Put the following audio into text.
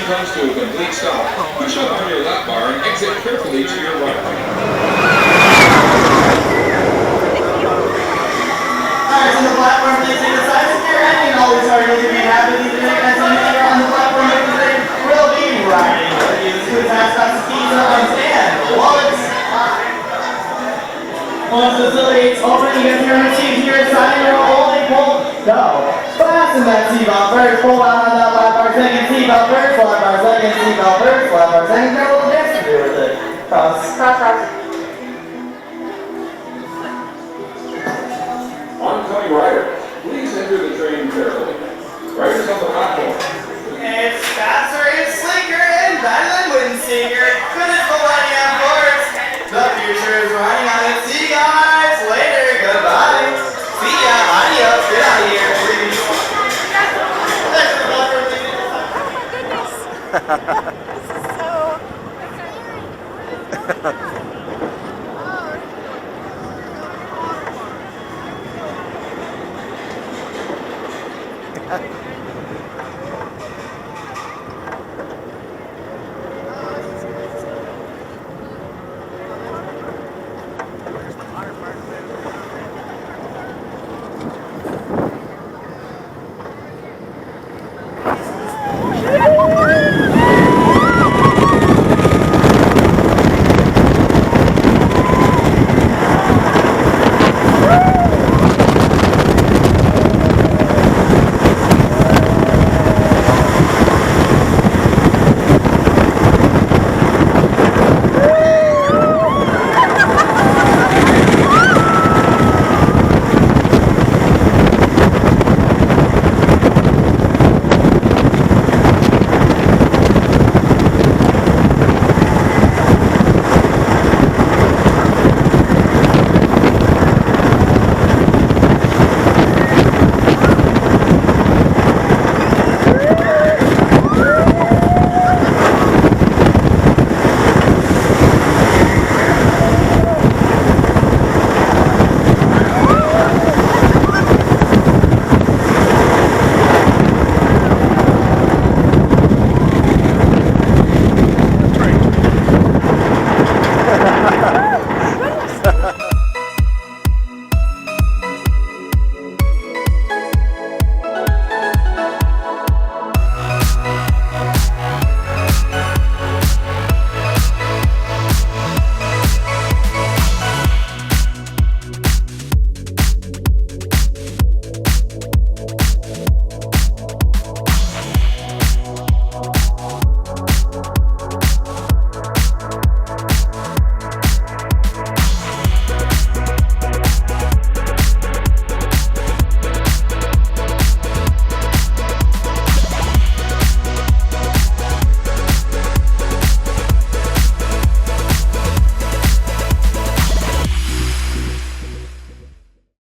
comes to a complete stop, push up on your lap bar and exit carefully to your right. Alright, so the platform please take a side secure ending. Always are going to be happy to make that anything on the platform because they will be riding with you. The school mascots, keys, and stand. Wallets. Once the facility is open, you get your seat here, sign your only pull. Go. Fasten that seatbelt first, pull out on that lap bar, second seatbelt first, lap bar, second seatbelt first, lap bar, second. Got a little dance to do with it. Cross. Oncoming rider, please enter the train carefully. Riders on the platform. It's faster, it's sleeker, and better than Windseeker. Good as Millennium Force. The future is riding on it. See you guys later. Goodbye. See ya. Adios. Get out of here, please. This is so...